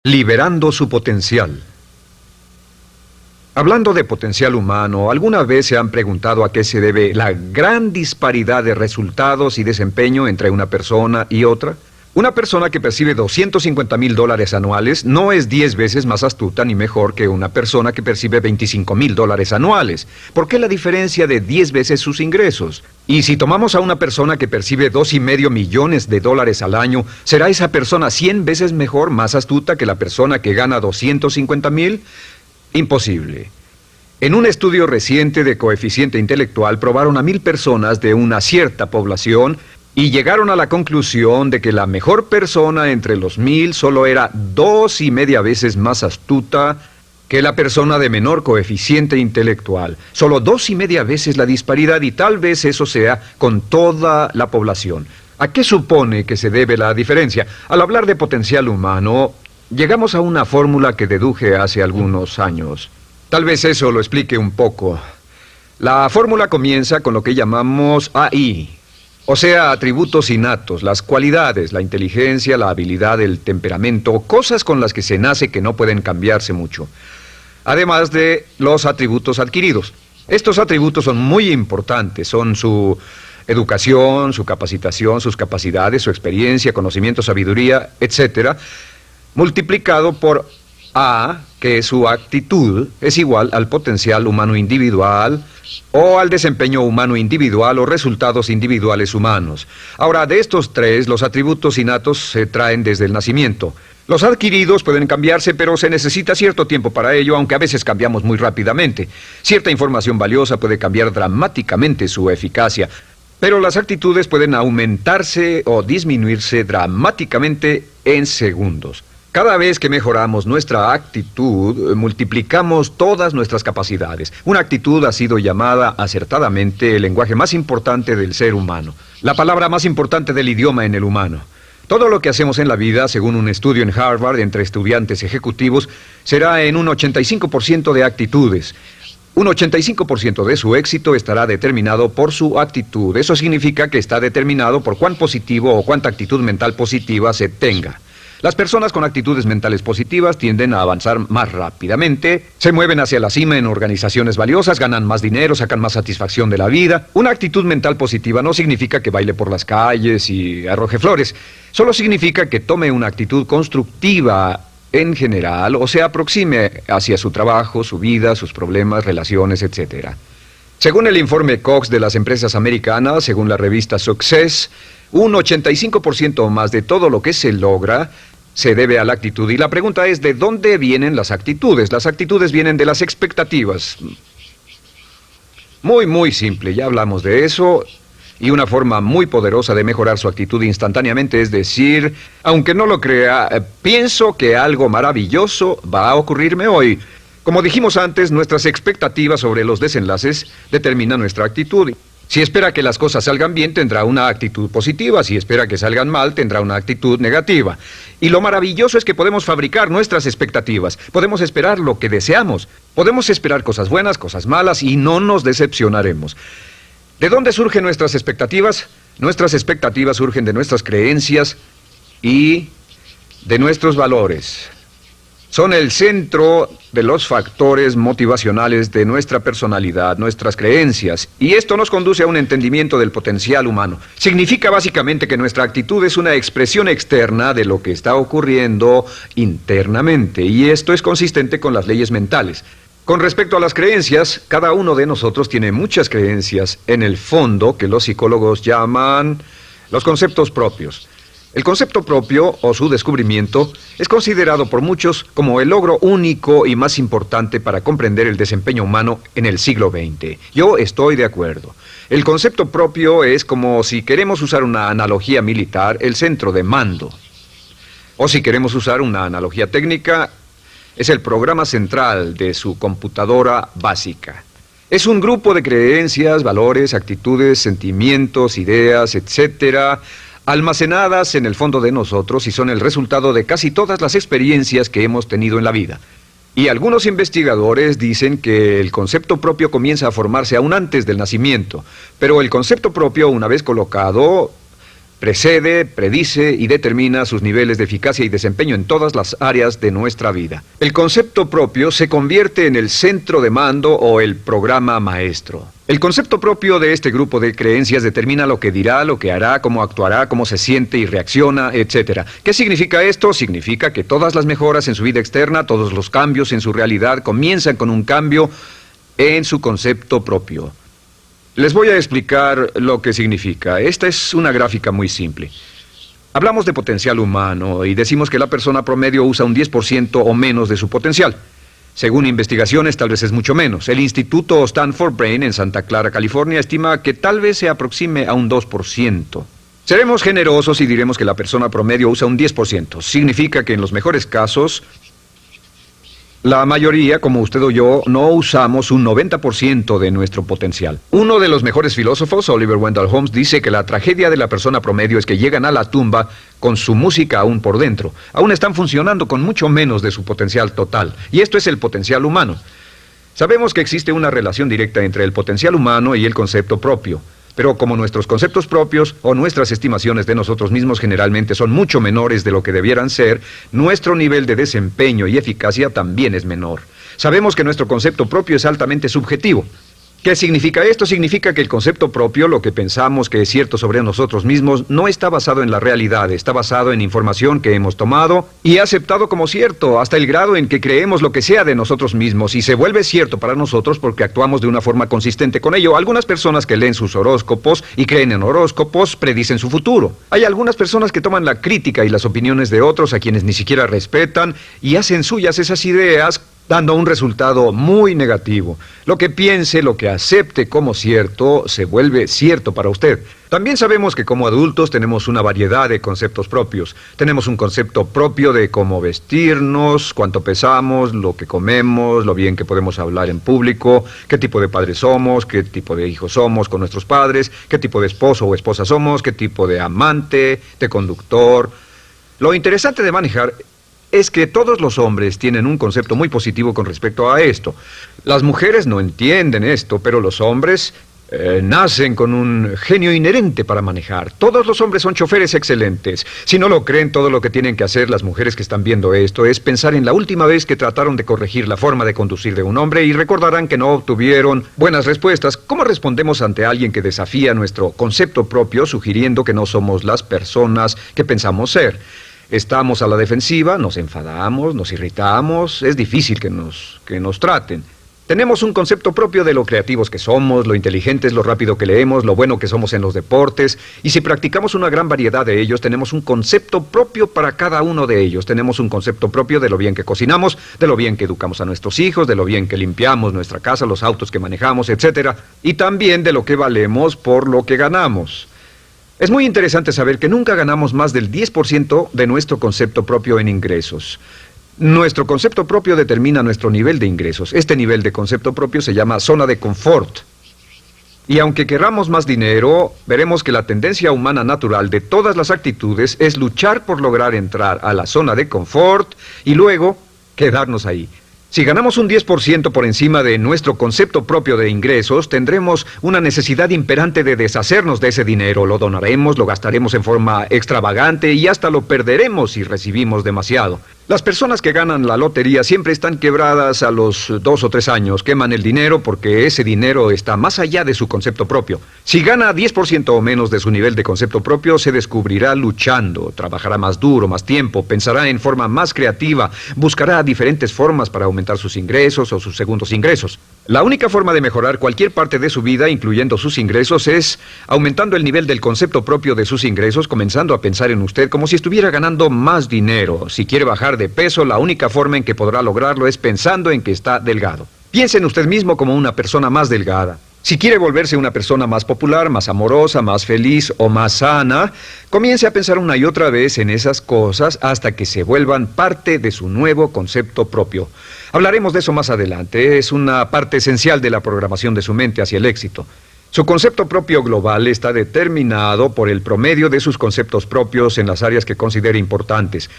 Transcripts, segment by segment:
Liberando su potencial. Hablando de potencial humano, ¿alguna vez se han preguntado a qué se debe la gran disparidad de resultados y desempeño entre una persona y otra? Una persona que percibe $250,000 anuales no es 10 veces más astuta ni mejor que una persona que percibe $25,000 anuales. ¿Por qué la diferencia de 10 veces sus ingresos? Y si tomamos a una persona que percibe $2,5 millones al año, ¿será esa persona 100 veces mejor, más astuta que la persona que gana $250,000? Imposible. En un estudio reciente de coeficiente intelectual probaron a 1,000 personas de una cierta población y llegaron a la conclusión de que la mejor persona entre los 1,000 solo era 2,5 veces más astuta que la persona de menor coeficiente intelectual. Solo 2,5 veces la disparidad, y tal vez eso sea con toda la población. ¿A qué supone que se debe la diferencia? Al hablar de potencial humano, llegamos a una fórmula que deduje hace algunos años. Tal vez eso lo explique un poco. La fórmula comienza con lo que llamamos AI. O sea, atributos innatos, las cualidades, la inteligencia, la habilidad, el temperamento, cosas con las que se nace que no pueden cambiarse mucho. Además de los atributos adquiridos. Estos atributos son muy importantes, son su educación, su capacitación, sus capacidades, su experiencia, conocimiento, sabiduría, etc., multiplicado por A, que es su actitud, es igual al potencial humano individual, o al desempeño humano individual o resultados individuales humanos. Ahora, de estos tres, los atributos innatos se traen desde el nacimiento. Los adquiridos pueden cambiarse, pero se necesita cierto tiempo para ello, aunque a veces cambiamos muy rápidamente. Cierta información valiosa puede cambiar dramáticamente su eficacia, pero las actitudes pueden aumentarse o disminuirse dramáticamente en segundos. Cada vez que mejoramos nuestra actitud, multiplicamos todas nuestras capacidades. Una actitud ha sido llamada acertadamente el lenguaje más importante del ser humano, la palabra más importante del idioma en el humano. Todo lo que hacemos en la vida, según un estudio en Harvard entre estudiantes ejecutivos, será en un 85% de actitudes. Un 85% de su éxito estará determinado por su actitud. Eso significa que está determinado por cuán positivo o cuánta actitud mental positiva se tenga. Las personas con actitudes mentales positivas tienden a avanzar más rápidamente, se mueven hacia la cima en organizaciones valiosas, ganan más dinero, sacan más satisfacción de la vida. Una actitud mental positiva no significa que baile por las calles y arroje flores. Solo significa que tome una actitud constructiva en general o se aproxime hacia su trabajo, su vida, sus problemas, relaciones, etc. Según el informe Cox de las empresas americanas, según la revista Success, un 85% o más de todo lo que se logra se debe a la actitud. Y la pregunta es, ¿de dónde vienen las actitudes? Las actitudes vienen de las expectativas. Muy simple, ya hablamos de eso. Y una forma muy poderosa de mejorar su actitud instantáneamente es decir, aunque no lo crea, pienso que algo maravilloso va a ocurrirme hoy. Como dijimos antes, nuestras expectativas sobre los desenlaces determinan nuestra actitud. Si espera que las cosas salgan bien, tendrá una actitud positiva. Si espera que salgan mal, tendrá una actitud negativa. Y lo maravilloso es que podemos fabricar nuestras expectativas. Podemos esperar lo que deseamos. Podemos esperar cosas buenas, cosas malas, y no nos decepcionaremos. ¿De dónde surgen nuestras expectativas? Nuestras expectativas surgen de nuestras creencias y de nuestros valores. Son el centro de los factores motivacionales de nuestra personalidad, nuestras creencias. Y esto nos conduce a un entendimiento del potencial humano. Significa básicamente que nuestra actitud es una expresión externa de lo que está ocurriendo internamente. Y esto es consistente con las leyes mentales. Con respecto a las creencias, cada uno de nosotros tiene muchas creencias en el fondo que los psicólogos llaman los conceptos propios. El concepto propio, o su descubrimiento, es considerado por muchos como el logro único y más importante para comprender el desempeño humano en el siglo XX. Yo estoy de acuerdo. El concepto propio es como, si queremos usar una analogía militar, el centro de mando. O si queremos usar una analogía técnica, es el programa central de su computadora básica. Es un grupo de creencias, valores, actitudes, sentimientos, ideas, etcétera, almacenadas en el fondo de nosotros y son el resultado de casi todas las experiencias que hemos tenido en la vida. Y algunos investigadores dicen que el concepto propio comienza a formarse aún antes del nacimiento, pero el concepto propio, una vez colocado, Precede, predice y determina sus niveles de eficacia y desempeño en todas las áreas de nuestra vida. El concepto propio se convierte en el centro de mando o el programa maestro. El concepto propio de este grupo de creencias determina lo que dirá, lo que hará, cómo actuará, cómo se siente y reacciona, etc. ¿Qué significa esto? Significa que todas las mejoras en su vida externa, todos los cambios en su realidad comienzan con un cambio en su concepto propio. Les voy a explicar lo que significa. Esta es una gráfica muy simple. Hablamos de potencial humano y decimos que la persona promedio usa un 10% o menos de su potencial. Según investigaciones, tal vez es mucho menos. El Instituto Stanford Brain en Santa Clara, California, estima que tal vez se aproxime a un 2%. Seremos generosos y diremos que la persona promedio usa un 10%. Significa que en los mejores casos, la mayoría, como usted o yo, no usamos un 90% de nuestro potencial. Uno de los mejores filósofos, Oliver Wendell Holmes, dice que la tragedia de la persona promedio es que llegan a la tumba con su música aún por dentro. Aún están funcionando con mucho menos de su potencial total. Y esto es el potencial humano. Sabemos que existe una relación directa entre el potencial humano y el concepto propio. Pero como nuestros conceptos propios o nuestras estimaciones de nosotros mismos generalmente son mucho menores de lo que debieran ser, nuestro nivel de desempeño y eficacia también es menor. Sabemos que nuestro concepto propio es altamente subjetivo. ¿Qué significa esto? Significa que el concepto propio, lo que pensamos que es cierto sobre nosotros mismos, no está basado en la realidad, está basado en información que hemos tomado y aceptado como cierto, hasta el grado en que creemos lo que sea de nosotros mismos y se vuelve cierto para nosotros porque actuamos de una forma consistente con ello. Algunas personas que leen sus horóscopos y creen en horóscopos predicen su futuro. Hay algunas personas que toman la crítica y las opiniones de otros a quienes ni siquiera respetan y hacen suyas esas ideas, dando un resultado muy negativo. Lo que piense, lo que acepte como cierto, se vuelve cierto para usted. También sabemos que como adultos tenemos una variedad de conceptos propios. Tenemos un concepto propio de cómo vestirnos, cuánto pesamos, lo que comemos, lo bien que podemos hablar en público, qué tipo de padres somos, qué tipo de hijos somos con nuestros padres, qué tipo de esposo o esposa somos, qué tipo de amante, de conductor. Lo interesante de manejar es que todos los hombres tienen un concepto muy positivo con respecto a esto. Las mujeres no entienden esto, pero los hombres nacen con un genio inherente para manejar. Todos los hombres son choferes excelentes. Si no lo creen, todo lo que tienen que hacer las mujeres que están viendo esto es pensar en la última vez que trataron de corregir la forma de conducir de un hombre y recordarán que no obtuvieron buenas respuestas. ¿Cómo respondemos ante alguien que desafía nuestro concepto propio, sugiriendo que no somos las personas que pensamos ser? Estamos a la defensiva, nos enfadamos, nos irritamos, es difícil que nos traten. Tenemos un concepto propio de lo creativos que somos, lo inteligentes, lo rápido que leemos, lo bueno que somos en los deportes, y si practicamos una gran variedad de ellos, tenemos un concepto propio para cada uno de ellos. Tenemos un concepto propio de lo bien que cocinamos, de lo bien que educamos a nuestros hijos, de lo bien que limpiamos nuestra casa, los autos que manejamos, etc. Y también de lo que valemos por lo que ganamos. Es muy interesante saber que nunca ganamos más del 10% de nuestro concepto propio en ingresos. Nuestro concepto propio determina nuestro nivel de ingresos. Este nivel de concepto propio se llama zona de confort. Y aunque querramos más dinero, veremos que la tendencia humana natural de todas las actitudes es luchar por lograr entrar a la zona de confort y luego quedarnos ahí. Si ganamos un 10% por encima de nuestro concepto propio de ingresos, tendremos una necesidad imperante de deshacernos de ese dinero. Lo donaremos, lo gastaremos en forma extravagante y hasta lo perderemos si recibimos demasiado. Las personas que ganan la lotería siempre están quebradas a los 2 o 3 años. Queman el dinero porque ese dinero está más allá de su concepto propio. Si gana 10% o menos de su nivel de concepto propio, se descubrirá luchando, trabajará más duro, más tiempo, pensará en forma más creativa, buscará diferentes formas para aumentar sus ingresos o sus segundos ingresos. La única forma de mejorar cualquier parte de su vida, incluyendo sus ingresos, es aumentando el nivel del concepto propio de sus ingresos, comenzando a pensar en usted como si estuviera ganando más dinero. Si quiere bajar de peso, la única forma en que podrá lograrlo es pensando en que está delgado. Piense en usted mismo como una persona más delgada. Si quiere volverse una persona más popular, más amorosa, más feliz o más sana, comience a pensar una y otra vez en esas cosas hasta que se vuelvan parte de su nuevo concepto propio. Hablaremos de eso más adelante. Es una parte esencial de la programación de su mente hacia el éxito. Su concepto propio global está determinado por el promedio de sus conceptos propios en las áreas que considere importantes.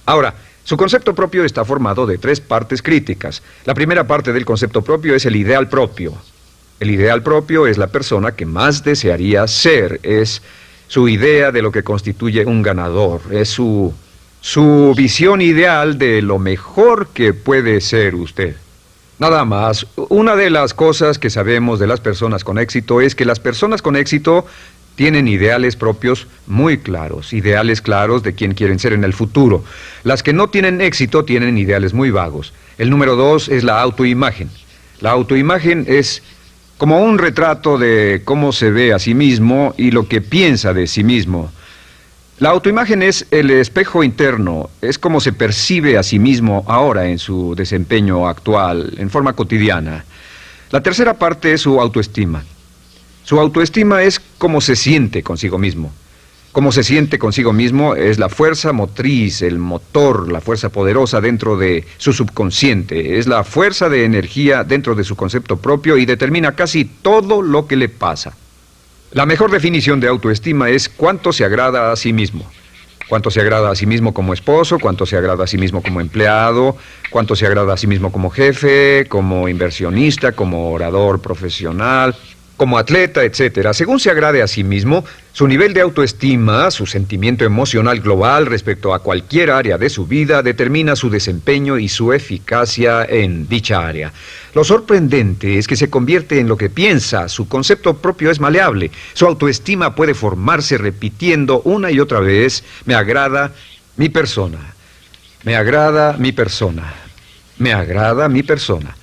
Ahora, su concepto propio está formado de 3 partes críticas. La primera parte del concepto propio es el ideal propio. El ideal propio es la persona que más desearía ser, es su idea de lo que constituye un ganador, es su visión ideal de lo mejor que puede ser usted. Nada más, una de las cosas que sabemos de las personas con éxito es que las personas con éxito tienen ideales propios muy claros, ideales claros de quién quieren ser en el futuro. Las que no tienen éxito tienen ideales muy vagos. El número 2 es la autoimagen. La autoimagen es como un retrato de cómo se ve a sí mismo y lo que piensa de sí mismo. La autoimagen es el espejo interno, es como se percibe a sí mismo ahora en su desempeño actual, en forma cotidiana. La tercera parte es su autoestima. Su autoestima es cómo se siente consigo mismo. Cómo se siente consigo mismo es la fuerza motriz, el motor, la fuerza poderosa dentro de su subconsciente. Es la fuerza de energía dentro de su concepto propio y determina casi todo lo que le pasa. La mejor definición de autoestima es cuánto se agrada a sí mismo. Cuánto se agrada a sí mismo como esposo, cuánto se agrada a sí mismo como empleado, cuánto se agrada a sí mismo como jefe, como inversionista, como orador profesional, como atleta, etcétera. Según se agrade a sí mismo, su nivel de autoestima, su sentimiento emocional global respecto a cualquier área de su vida, determina su desempeño y su eficacia en dicha área. Lo sorprendente es que se convierte en lo que piensa, su concepto propio es maleable, su autoestima puede formarse repitiendo una y otra vez, me agrada mi persona, me agrada mi persona, me agrada mi persona.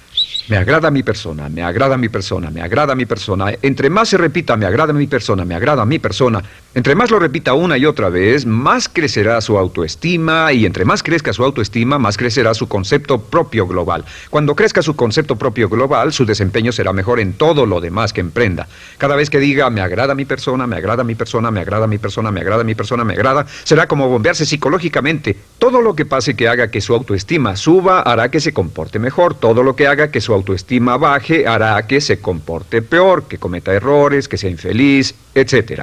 Me agrada mi persona, me agrada mi persona, me agrada mi persona. Entre más se repita, me agrada mi persona, me agrada mi persona, entre más lo repita una y otra vez, más crecerá su autoestima y entre más crezca su autoestima, más crecerá su concepto propio global. Cuando crezca su concepto propio global, su desempeño será mejor en todo lo demás que emprenda. Cada vez que diga, me agrada mi persona, me agrada mi persona, me agrada mi persona, me agrada mi persona, me agrada, será como bombearse psicológicamente. Todo lo que pase que haga que su autoestima suba, hará que se comporte mejor. Todo lo que haga que su autoestima baje hará que se comporte peor, que cometa errores, que sea infeliz, etc.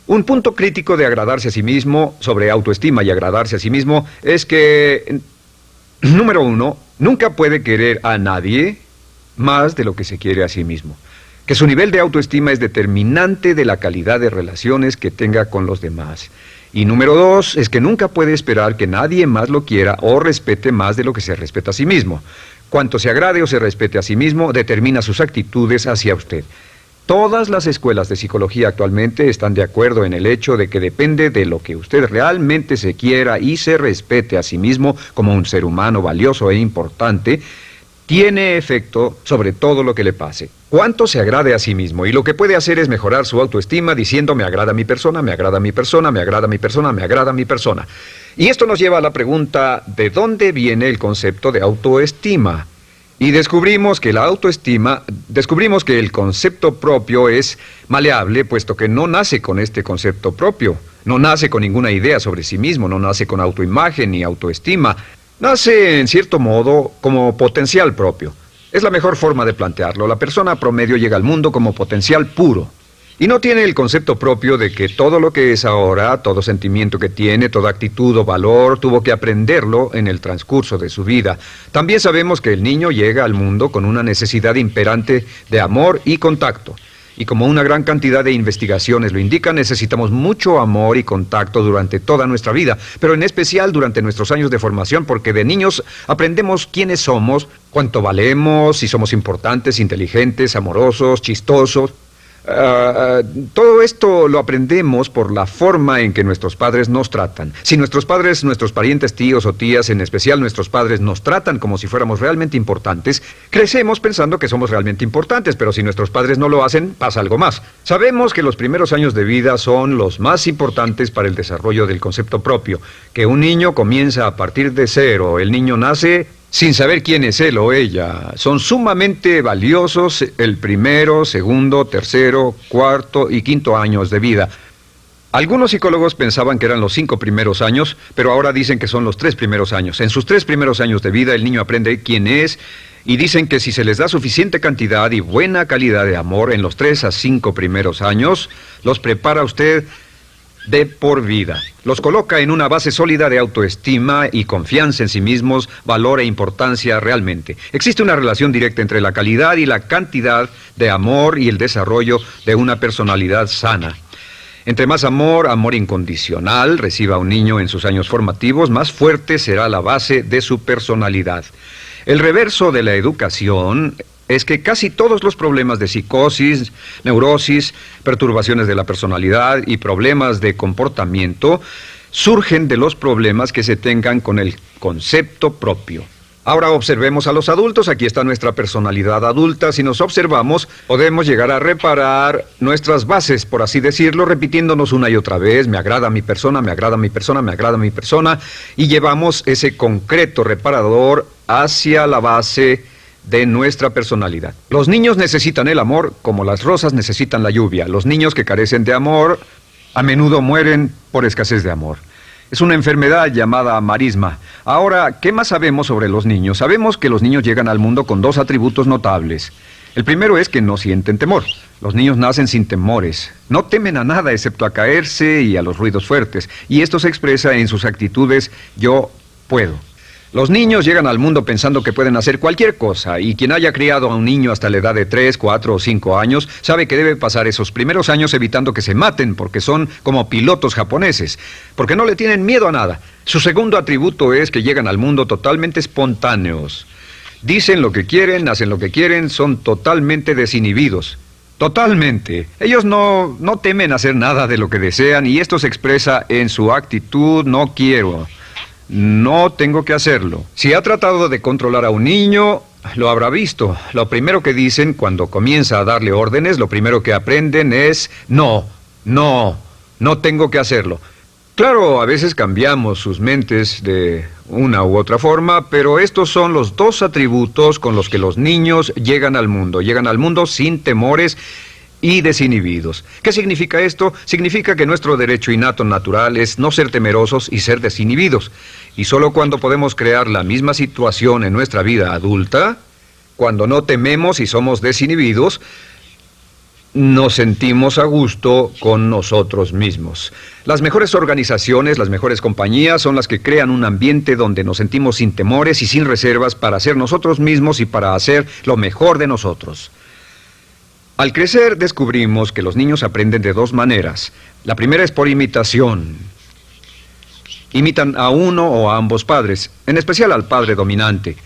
Un punto crítico de agradarse a sí mismo, sobre autoestima y agradarse a sí mismo, es que, número 1, nunca puede querer a nadie más de lo que se quiere a sí mismo. Que su nivel de autoestima es determinante de la calidad de relaciones que tenga con los demás. Y número 2, es que nunca puede esperar que nadie más lo quiera o respete más de lo que se respeta a sí mismo. Cuanto se agrade o se respete a sí mismo, determina sus actitudes hacia usted. Todas las escuelas de psicología actualmente están de acuerdo en el hecho de que depende de lo que usted realmente se quiera y se respete a sí mismo como un ser humano valioso e importante, tiene efecto sobre todo lo que le pase. Cuánto se agrade a sí mismo, y lo que puede hacer es mejorar su autoestima diciendo me agrada mi persona, me agrada mi persona, me agrada mi persona, me agrada mi persona. Y esto nos lleva a la pregunta, ¿de dónde viene el concepto de autoestima? Y descubrimos que el concepto propio es maleable, puesto que no nace con este concepto propio, no nace con ninguna idea sobre sí mismo, no nace con autoimagen ni autoestima. Nace, en cierto modo, como potencial propio. Es la mejor forma de plantearlo. La persona promedio llega al mundo como potencial puro. Y no tiene el concepto propio de que todo lo que es ahora, todo sentimiento que tiene, toda actitud o valor, tuvo que aprenderlo en el transcurso de su vida. También sabemos que el niño llega al mundo con una necesidad imperante de amor y contacto. Y como una gran cantidad de investigaciones lo indican, necesitamos mucho amor y contacto durante toda nuestra vida, pero en especial durante nuestros años de formación, porque de niños aprendemos quiénes somos, cuánto valemos, si somos importantes, inteligentes, amorosos, chistosos. Todo esto lo aprendemos por la forma en que nuestros padres nos tratan. Si nuestros padres, nuestros parientes, tíos o tías, en especial nuestros padres, nos tratan como si fuéramos realmente importantes, crecemos pensando que somos realmente importantes, pero si nuestros padres no lo hacen, pasa algo más. Sabemos que los primeros años de vida son los más importantes para el desarrollo del concepto propio, que un niño comienza a partir de cero. El niño nace sin saber quién es él o ella. Son sumamente valiosos el primero, segundo, tercero, cuarto y quinto años de vida. Algunos psicólogos pensaban que eran los 5 primeros años, pero ahora dicen que son los 3 primeros años. En sus 3 primeros años de vida el niño aprende quién es y dicen que si se les da suficiente cantidad y buena calidad de amor en los 3 a 5 primeros años, los prepara usted de por vida. Los coloca en una base sólida de autoestima y confianza en sí mismos, valor e importancia realmente. Existe una relación directa entre la calidad y la cantidad de amor y el desarrollo de una personalidad sana. Entre más amor, amor incondicional, reciba un niño en sus años formativos, más fuerte será la base de su personalidad. El reverso de la educación es que casi todos los problemas de psicosis, neurosis, perturbaciones de la personalidad y problemas de comportamiento surgen de los problemas que se tengan con el concepto propio. Ahora observemos a los adultos. Aquí está nuestra personalidad adulta. Si nos observamos, podemos llegar a reparar nuestras bases, por así decirlo, repitiéndonos una y otra vez: me agrada mi persona, me agrada mi persona, me agrada mi persona, y llevamos ese concreto reparador hacia la base de nuestra personalidad. Los niños necesitan el amor como las rosas necesitan la lluvia. Los niños que carecen de amor a menudo mueren por escasez de amor. Es una enfermedad llamada marisma. Ahora, ¿qué más sabemos sobre los niños? Sabemos que los niños llegan al mundo con dos atributos notables. El primero es que no sienten temor. Los niños nacen sin temores. No temen a nada excepto a caerse y a los ruidos fuertes. Y esto se expresa en sus actitudes: yo puedo. Los niños llegan al mundo pensando que pueden hacer cualquier cosa, y quien haya criado a un niño hasta la edad de 3, 4 o 5 años sabe que debe pasar esos primeros años evitando que se maten, porque son como pilotos japoneses, porque no le tienen miedo a nada. Su segundo atributo es que llegan al mundo totalmente espontáneos. Dicen lo que quieren, hacen lo que quieren, son totalmente desinhibidos. Totalmente. Ellos no temen hacer nada de lo que desean, y esto se expresa en su actitud: no quiero. No tengo que hacerlo. Si ha tratado de controlar a un niño, lo habrá visto. Lo primero que dicen cuando comienza a darle órdenes, lo primero que aprenden es: no tengo que hacerlo. Claro, a veces cambiamos sus mentes de una u otra forma, pero estos son los dos atributos con los que los niños llegan al mundo. Llegan al mundo sin temores y desinhibidos. ¿Qué significa esto? Significa que nuestro derecho innato natural es no ser temerosos y ser desinhibidos. Y solo cuando podemos crear la misma situación en nuestra vida adulta, cuando no tememos y somos desinhibidos, nos sentimos a gusto con nosotros mismos. Las mejores organizaciones, las mejores compañías son las que crean un ambiente donde nos sentimos sin temores y sin reservas para ser nosotros mismos y para hacer lo mejor de nosotros. Al crecer descubrimos que los niños aprenden de dos maneras. La primera es por imitación. Imitan a uno o a ambos padres, en especial al padre dominante.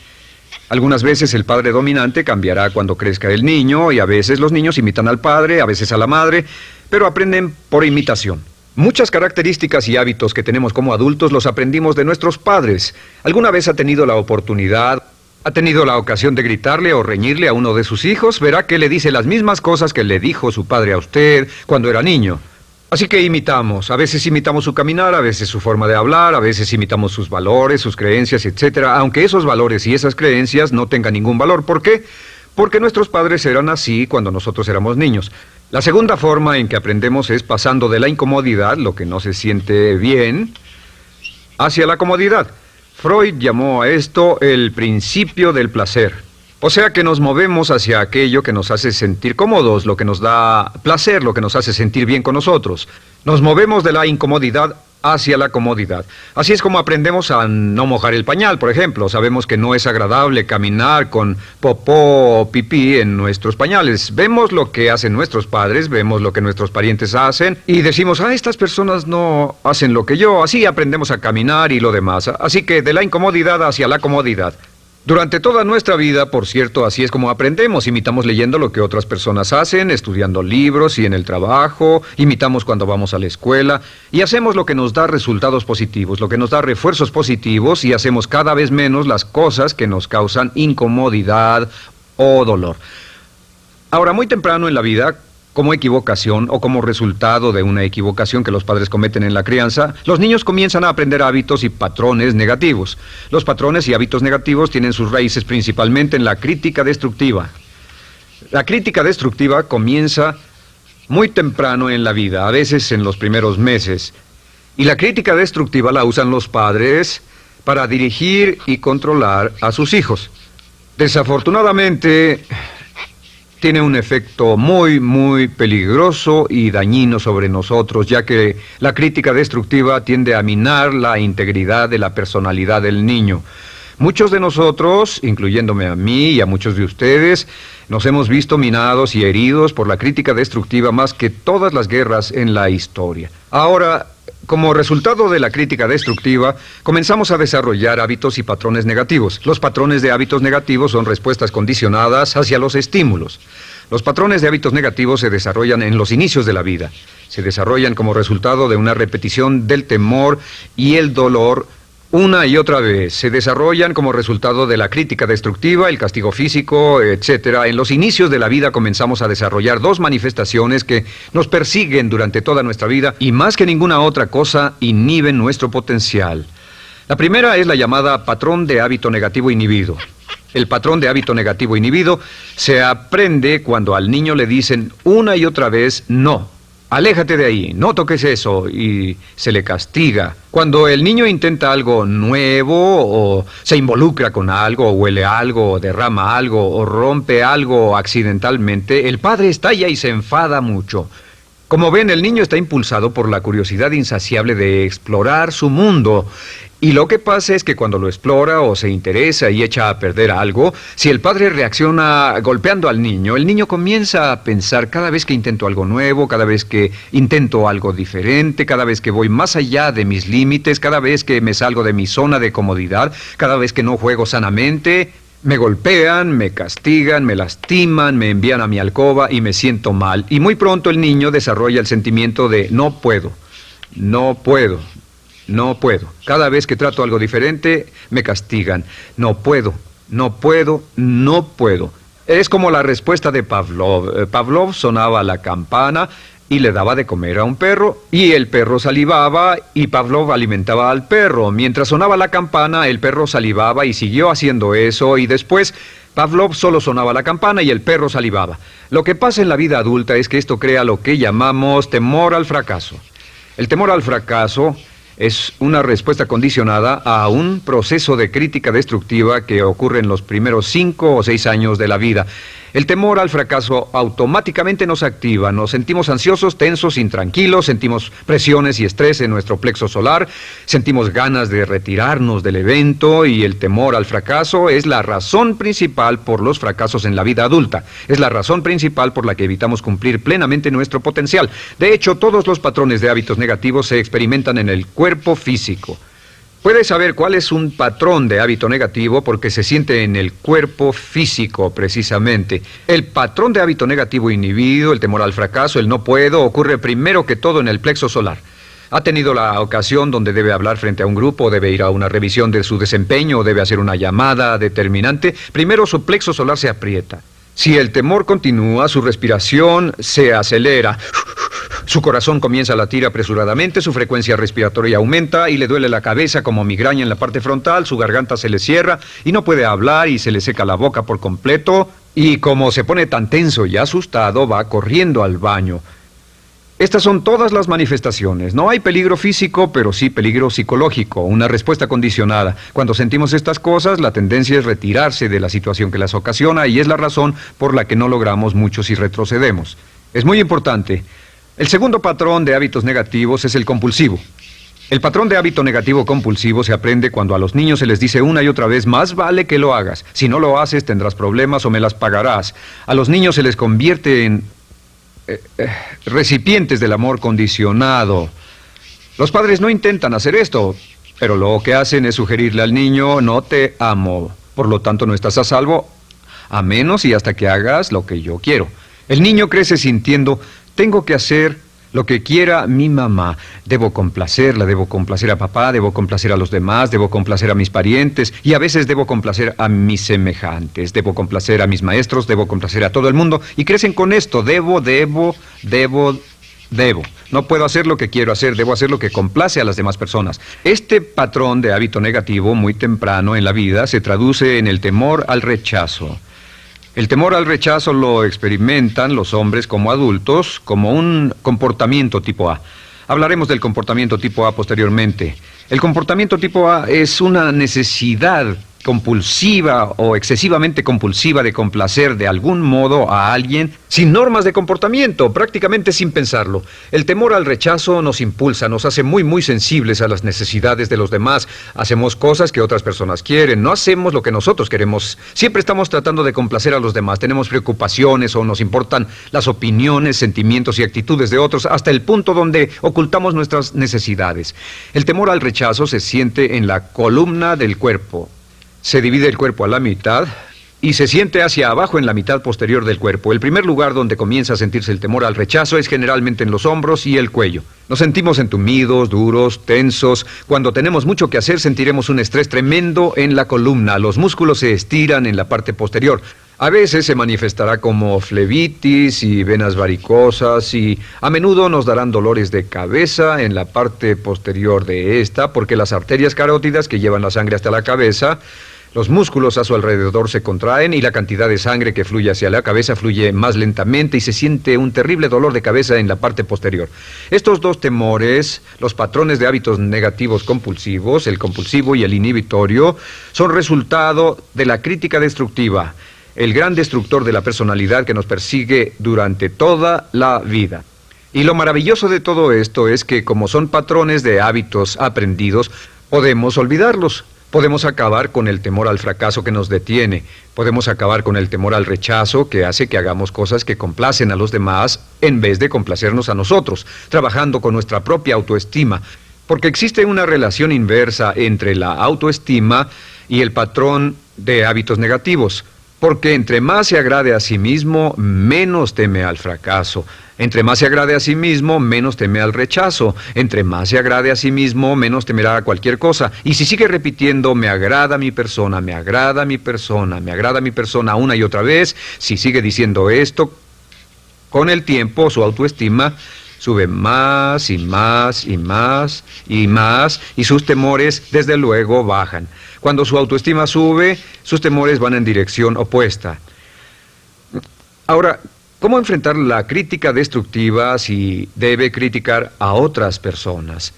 Algunas veces el padre dominante cambiará cuando crezca el niño, y a veces los niños imitan al padre, a veces a la madre, pero aprenden por imitación. Muchas características y hábitos que tenemos como adultos los aprendimos de nuestros padres. ¿Alguna vez ha tenido la oportunidad, ha tenido la ocasión de gritarle o reñirle a uno de sus hijos? Verá que le dice las mismas cosas que le dijo su padre a usted cuando era niño. Así que imitamos. A veces imitamos su caminar, a veces su forma de hablar, a veces imitamos sus valores, sus creencias, etcétera, aunque esos valores y esas creencias no tengan ningún valor. ¿Por qué? Porque nuestros padres eran así cuando nosotros éramos niños. La segunda forma en que aprendemos es pasando de la incomodidad, lo que no se siente bien, hacia la comodidad. Freud llamó a esto el principio del placer. O sea que nos movemos hacia aquello que nos hace sentir cómodos, lo que nos da placer, lo que nos hace sentir bien con nosotros. Nos movemos de la incomodidad hacia la comodidad. Así es como aprendemos a no mojar el pañal, por ejemplo. Sabemos que no es agradable caminar con popó o pipí en nuestros pañales. Vemos lo que hacen nuestros padres, vemos lo que nuestros parientes hacen y decimos: estas personas no hacen lo que yo. Así aprendemos a caminar y lo demás. Así que de la incomodidad hacia la comodidad. Durante toda nuestra vida, por cierto, así es como aprendemos. Imitamos leyendo lo que otras personas hacen, estudiando libros y en el trabajo, imitamos cuando vamos a la escuela, y hacemos lo que nos da resultados positivos, lo que nos da refuerzos positivos, y hacemos cada vez menos las cosas que nos causan incomodidad o dolor. Ahora, muy temprano en la vida, como equivocación o como resultado de una equivocación que los padres cometen en la crianza, los niños comienzan a aprender hábitos y patrones negativos. Los patrones y hábitos negativos tienen sus raíces principalmente en la crítica destructiva. La crítica destructiva comienza muy temprano en la vida, a veces en los primeros meses. Y la crítica destructiva la usan los padres para dirigir y controlar a sus hijos. Desafortunadamente, tiene un efecto muy peligroso y dañino sobre nosotros, ya que la crítica destructiva tiende a minar la integridad de la personalidad del niño. Muchos de nosotros, incluyéndome a mí y a muchos de ustedes, nos hemos visto minados y heridos por la crítica destructiva más que todas las guerras en la historia. Ahora, como resultado de la crítica destructiva, comenzamos a desarrollar hábitos y patrones negativos. Los patrones de hábitos negativos son respuestas condicionadas hacia los estímulos. Los patrones de hábitos negativos se desarrollan en los inicios de la vida. Se desarrollan como resultado de una repetición del temor y el dolor una y otra vez. Se desarrollan como resultado de la crítica destructiva, el castigo físico, etc. En los inicios de la vida comenzamos a desarrollar dos manifestaciones que nos persiguen durante toda nuestra vida y más que ninguna otra cosa inhiben nuestro potencial. La primera es la llamada patrón de hábito negativo inhibido. El patrón de hábito negativo inhibido se aprende cuando al niño le dicen una y otra vez no. Aléjate de ahí, no toques eso, y se le castiga. Cuando el niño intenta algo nuevo, o se involucra con algo, o huele algo, o derrama algo, o rompe algo accidentalmente, el padre estalla y se enfada mucho. Como ven, el niño está impulsado por la curiosidad insaciable de explorar su mundo. Y lo que pasa es que cuando lo explora o se interesa y echa a perder algo, si el padre reacciona golpeando al niño, el niño comienza a pensar cada vez que intento algo nuevo, cada vez que intento algo diferente, cada vez que voy más allá de mis límites, cada vez que me salgo de mi zona de comodidad, cada vez que no juego sanamente, me golpean, me castigan, me lastiman, me envían a mi alcoba y me siento mal. Y muy pronto el niño desarrolla el sentimiento de no puedo, no puedo. No puedo. Cada vez que trato algo diferente, me castigan. No puedo, no puedo, no puedo. Es como la respuesta de Pavlov. Pavlov sonaba la campana y le daba de comer a un perro, y el perro salivaba y Pavlov alimentaba al perro. Mientras sonaba la campana, el perro salivaba y siguió haciendo eso, y después Pavlov solo sonaba la campana y el perro salivaba. Lo que pasa en la vida adulta es que esto crea lo que llamamos temor al fracaso. El temor al fracaso es una respuesta condicionada a un proceso de crítica destructiva que ocurre en los primeros 5 o 6 años de la vida. El temor al fracaso automáticamente nos activa, nos sentimos ansiosos, tensos, intranquilos, sentimos presiones y estrés en nuestro plexo solar, sentimos ganas de retirarnos del evento, y el temor al fracaso es la razón principal por los fracasos en la vida adulta. Es la razón principal por la que evitamos cumplir plenamente nuestro potencial. De hecho, todos los patrones de hábitos negativos se experimentan en el cuerpo físico. Puedes saber cuál es un patrón de hábito negativo porque se siente en el cuerpo físico, precisamente. El patrón de hábito negativo inhibido, el temor al fracaso, el no puedo, ocurre primero que todo en el plexo solar. ¿Ha tenido la ocasión donde debe hablar frente a un grupo, debe ir a una revisión de su desempeño o debe hacer una llamada determinante? Primero su plexo solar se aprieta. Si el temor continúa, su respiración se acelera. Su corazón comienza a latir apresuradamente, su frecuencia respiratoria aumenta y le duele la cabeza como migraña en la parte frontal, su garganta se le cierra y no puede hablar y se le seca la boca por completo, y como se pone tan tenso y asustado, va corriendo al baño. Estas son todas las manifestaciones. No hay peligro físico, pero sí peligro psicológico, una respuesta condicionada. Cuando sentimos estas cosas, la tendencia es retirarse de la situación que las ocasiona, y es la razón por la que no logramos mucho si retrocedemos. Es muy importante. El segundo patrón de hábitos negativos es el compulsivo. El patrón de hábito negativo compulsivo se aprende cuando a los niños se les dice una y otra vez: más vale que lo hagas. Si no lo haces, tendrás problemas o me las pagarás. A los niños se les convierte en recipientes del amor condicionado. Los padres no intentan hacer esto, pero lo que hacen es sugerirle al niño: no te amo, por lo tanto no estás a salvo, a menos y hasta que hagas lo que yo quiero. El niño crece sintiendo: tengo que hacer lo que quiera mi mamá. Debo complacerla, debo complacer a papá, debo complacer a los demás, debo complacer a mis parientes, y a veces debo complacer a mis semejantes, debo complacer a mis maestros, debo complacer a todo el mundo, y crecen con esto: debo. No puedo hacer lo que quiero hacer, debo hacer lo que complace a las demás personas. Este patrón de hábito negativo muy temprano en la vida se traduce en el temor al rechazo. El temor al rechazo lo experimentan los hombres como adultos como un comportamiento tipo A. Hablaremos del comportamiento tipo A posteriormente. El comportamiento tipo A es una necesidad compulsiva o excesivamente compulsiva de complacer de algún modo a alguien sin normas de comportamiento, prácticamente sin pensarlo. El temor al rechazo nos impulsa, nos hace muy sensibles a las necesidades de los demás. Hacemos cosas que otras personas quieren, no hacemos lo que nosotros queremos. Siempre estamos tratando de complacer a los demás. Tenemos preocupaciones o nos importan las opiniones, sentimientos y actitudes de otros hasta el punto donde ocultamos nuestras necesidades. El temor al rechazo se siente en la columna del cuerpo. Se divide el cuerpo a la mitad y se siente hacia abajo en la mitad posterior del cuerpo. El primer lugar donde comienza a sentirse el temor al rechazo es generalmente en los hombros y el cuello. Nos sentimos entumidos, duros, tensos. Cuando tenemos mucho que hacer sentiremos un estrés tremendo en la columna. Los músculos se estiran en la parte posterior. A veces se manifestará como flebitis y venas varicosas y a menudo nos darán dolores de cabeza en la parte posterior de esta porque las arterias carótidas que llevan la sangre hasta la cabeza, los músculos a su alrededor se contraen y la cantidad de sangre que fluye hacia la cabeza fluye más lentamente y se siente un terrible dolor de cabeza en la parte posterior. Estos dos temores, los patrones de hábitos negativos compulsivos, el compulsivo y el inhibitorio, son resultado de la crítica destructiva, el gran destructor de la personalidad que nos persigue durante toda la vida. Y lo maravilloso de todo esto es que como son patrones de hábitos aprendidos, podemos olvidarlos. Podemos acabar con el temor al fracaso que nos detiene. Podemos acabar con el temor al rechazo que hace que hagamos cosas que complacen a los demás en vez de complacernos a nosotros, trabajando con nuestra propia autoestima. Porque existe una relación inversa entre la autoestima y el patrón de hábitos negativos. Porque entre más se agrade a sí mismo, menos teme al fracaso. Entre más se agrade a sí mismo, menos teme al rechazo. Entre más se agrade a sí mismo, menos temerá a cualquier cosa. Y si sigue repitiendo, me agrada mi persona, me agrada mi persona, me agrada mi persona una y otra vez, si sigue diciendo esto, con el tiempo su autoestima sube más y más y más y más y sus temores desde luego bajan. Cuando su autoestima sube, sus temores van en dirección opuesta. Ahora, ¿cómo enfrentar la crítica destructiva si debe criticar a otras personas?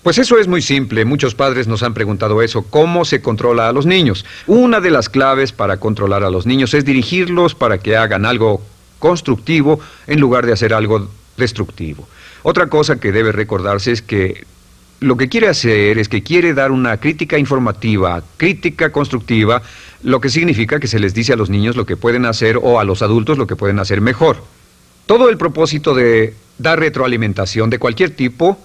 Pues eso es muy simple. Muchos padres nos han preguntado eso. ¿Cómo se controla a los niños? Una de las claves para controlar a los niños es dirigirlos para que hagan algo constructivo en lugar de hacer algo destructivo. Otra cosa que debe recordarse es que lo que quiere hacer es que quiere dar una crítica informativa, crítica constructiva, lo que significa que se les dice a los niños lo que pueden hacer o a los adultos lo que pueden hacer mejor. Todo el propósito de dar retroalimentación de cualquier tipo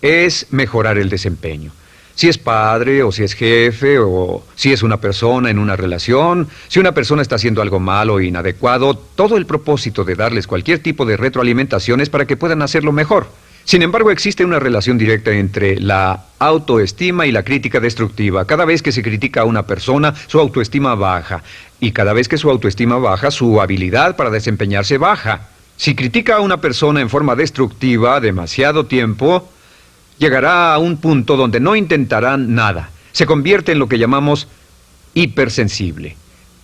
es mejorar el desempeño. Si es padre o si es jefe o si es una persona en una relación, si una persona está haciendo algo malo o inadecuado, todo el propósito de darles cualquier tipo de retroalimentación es para que puedan hacerlo mejor. Sin embargo, existe una relación directa entre la autoestima y la crítica destructiva. Cada vez que se critica a una persona, su autoestima baja. Y cada vez que su autoestima baja, su habilidad para desempeñarse baja. Si critica a una persona en forma destructiva demasiado tiempo, llegará a un punto donde no intentarán nada. Se convierte en lo que llamamos hipersensible.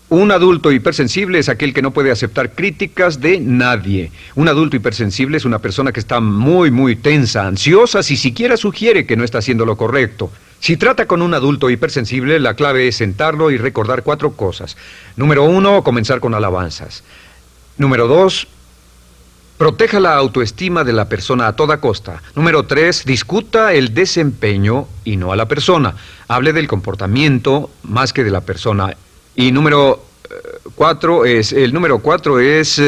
Un adulto hipersensible es aquel que no puede aceptar críticas de nadie. Un adulto hipersensible es una persona que está muy tensa, ansiosa, si siquiera sugiere que no está haciendo lo correcto. Si trata con un adulto hipersensible, la clave es sentarlo y recordar 4 cosas. Número 1, comenzar con alabanzas. Número 2, proteja la autoestima de la persona a toda costa. Número 3, discuta el desempeño y no a la persona. Hable del comportamiento más que de la persona. Y número 4 es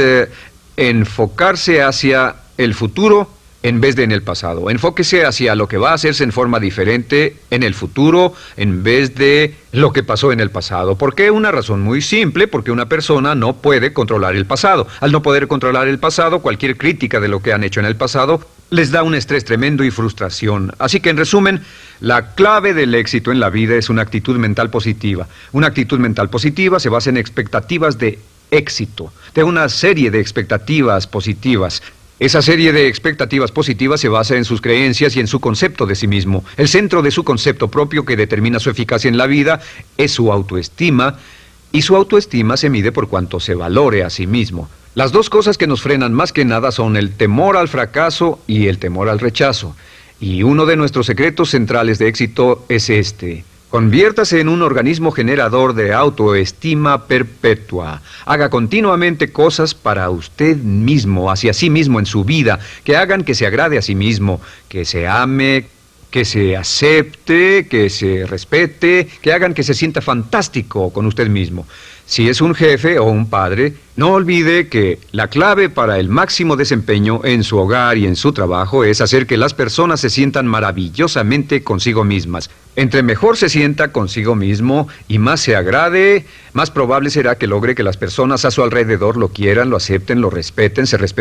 enfocarse hacia el futuro en vez de en el pasado. Enfóquese hacia lo que va a hacerse en forma diferente en el futuro en vez de lo que pasó en el pasado. ¿Por qué? Una razón muy simple, porque una persona no puede controlar el pasado. Al no poder controlar el pasado, cualquier crítica de lo que han hecho en el pasado les da un estrés tremendo y frustración. Así que, en resumen, la clave del éxito en la vida es una actitud mental positiva. Una actitud mental positiva se basa en expectativas de éxito, de una serie de expectativas positivas. Esa serie de expectativas positivas se basa en sus creencias y en su concepto de sí mismo. El centro de su concepto propio que determina su eficacia en la vida es su autoestima, y su autoestima se mide por cuanto se valore a sí mismo. Las dos cosas que nos frenan más que nada son el temor al fracaso y el temor al rechazo. Y uno de nuestros secretos centrales de éxito es este: Conviértase en un organismo generador de autoestima perpetua. Haga continuamente cosas para usted mismo, hacia sí mismo en su vida, que hagan que se agrade a sí mismo, que se ame, que se acepte, que se respete, que hagan que se sienta fantástico con usted mismo. Si es un jefe o un padre, no olvide que la clave para el máximo desempeño en su hogar y en su trabajo es hacer que las personas se sientan maravillosamente consigo mismas. Entre mejor se sienta consigo mismo y más se agrade, más probable será que logre que las personas a su alrededor lo quieran, lo acepten, lo respeten, se respeten